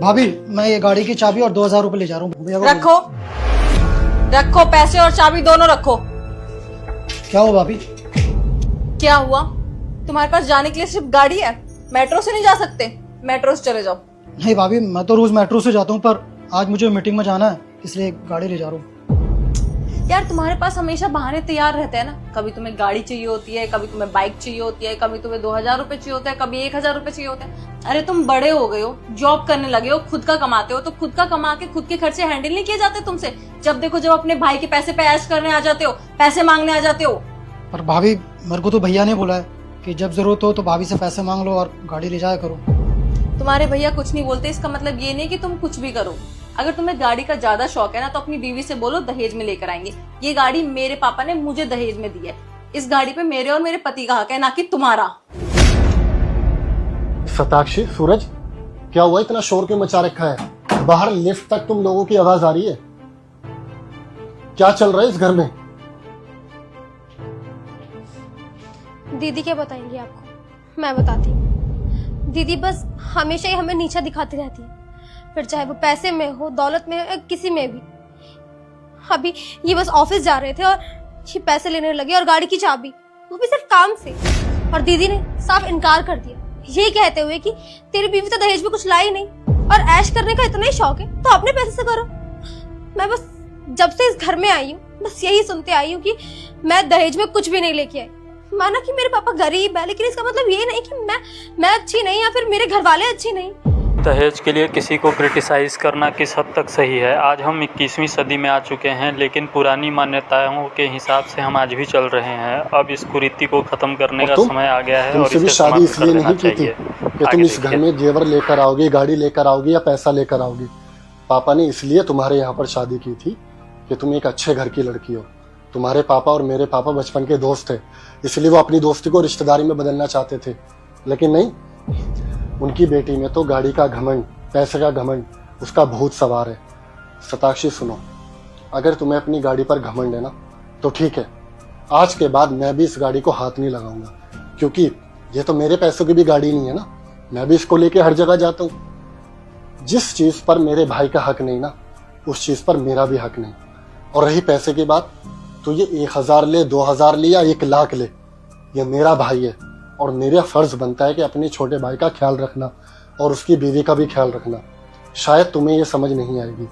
भाभी मैं ये गाड़ी की चाबी और 2000 रुपए ले जा रहा हूँ भैया को। रखो रखो, पैसे और चाबी दोनों रखो। क्या हुआ भाभी? क्या हुआ? तुम्हारे पास जाने के लिए सिर्फ गाड़ी है? मेट्रो से नहीं जा सकते? मेट्रो से चले जाओ। नहीं भाभी, मैं तो रोज मेट्रो से जाता हूँ, पर आज मुझे मीटिंग में जाना है इसलिए गाड़ी ले जा रहा हूँ। यार तुम्हारे पास हमेशा बहाने तैयार रहते हैं ना। कभी तुम्हें गाड़ी चाहिए होती है, कभी तुम्हें बाइक चाहिए होती है, कभी तुम्हें 2000 रुपए चाहिए होता है, कभी 1000 रुपए चाहिए होते हैं। अरे तुम बड़े हो गए हो, जॉब करने लगे हो, खुद का कमाते हो, तो खुद का कमा के खुद के खर्चे हैंडल नहीं किए जाते तुमसे? जब देखो जब अपने भाई के पैसे पे ऐश करने आ जाते हो, पैसे मांगने आ जाते हो। पर भाभी मेरे को तो भैया ने बोला है कि जब जरूरत हो तो भाभी से पैसे मांग लो और गाड़ी ले जाया करो। तुम्हारे भैया कुछ नहीं बोलते, इसका मतलब ये नहीं कि तुम कुछ भी करो। अगर तुम्हें गाड़ी का ज्यादा शौक है ना, तो अपनी बीवी से बोलो दहेज में लेकर आएंगे। ये गाड़ी मेरे पापा ने मुझे दहेज में दी है। इस गाड़ी पे मेरे और मेरे पति का हक है, ना कि तुम्हारा। शताक्षी, सूरज, क्या हुआ? इतना शोर क्यों मचा रखा है? बाहर लिफ्ट तक तुम लोगों की आवाज आ रही है। क्या चल रहा है इस घर में? दीदी क्या बताएंगी आपको, मैं बताती हूँ। दीदी बस हमेशा ही हमें नीचा दिखाती रहती है, फिर चाहे वो पैसे में हो, दौलत में हो, किसी में भी। अभी ये बस ऑफिस जा रहे थे और ये पैसे लेने लगे और गाड़ी की चाबी, वो भी सिर्फ काम से। और दीदी ने साफ इनकार कर दिया, ये कहते हुए कि तेरी बीवी तो दहेज में कुछ लाई नहीं और ऐश करने का इतना ही शौक है तो अपने पैसे से करो। मैं बस जब से इस घर में आई हूँ बस यही सुनते आई हूँ कि मैं दहेज में कुछ भी नहीं लेके आई। माना कि मेरे पापा गरीब है, लेकिन इसका मतलब ये नहीं कि मैं अच्छी नहीं या फिर मेरे घर वाले अच्छी नहीं। दहेज के लिए किसी को क्रिटिसाइज करना किस हद तक सही है? आज हम 21वीं सदी में आ चुके हैं, लेकिन पुरानी मान्यताओं के हिसाब से हम आज भी चल रहे हैं। अब इस कुरीति को खत्म करने का समय आ गया है और तुमसे भी इसे शादी समाप्त कर इसलिए देना नहीं की थी चाहिए। कि तुम इस घर में जेवर लेकर आओगे, गाड़ी लेकर आओगे या पैसा लेकर आओगे। पापा ने इसलिए तुम्हारे यहाँ पर शादी की थी कि तुम एक अच्छे घर की लड़की हो। तुम्हारे पापा और मेरे पापा बचपन के दोस्त थे, इसलिए वो अपनी दोस्ती को रिश्तेदारी में बदलना चाहते थे, लेकिन नहीं, उनकी बेटी में तो गाड़ी का घमंड, पैसे का घमंड, उसका भूत सवार है। शताक्षी सुनो, अगर तुम्हें अपनी गाड़ी पर घमंड है ना तो ठीक है, आज के बाद मैं भी इस गाड़ी को हाथ नहीं लगाऊंगा, क्योंकि ये तो मेरे पैसों की भी गाड़ी नहीं है ना। मैं भी इसको लेके हर जगह जाता हूँ। जिस चीज पर मेरे भाई का हक नहीं ना, उस चीज पर मेरा भी हक नहीं। और रही पैसे की बात, तो ये 1000 ले, 2000 ले या 1 लाख ले, ये मेरा भाई है और मेरा फर्ज बनता है कि अपने छोटे भाई का ख्याल रखना और उसकी बीवी का भी ख्याल रखना। शायद तुम्हें ये समझ नहीं आएगी,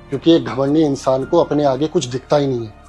क्योंकि एक घमंडी इंसान को अपने आगे कुछ दिखता ही नहीं है।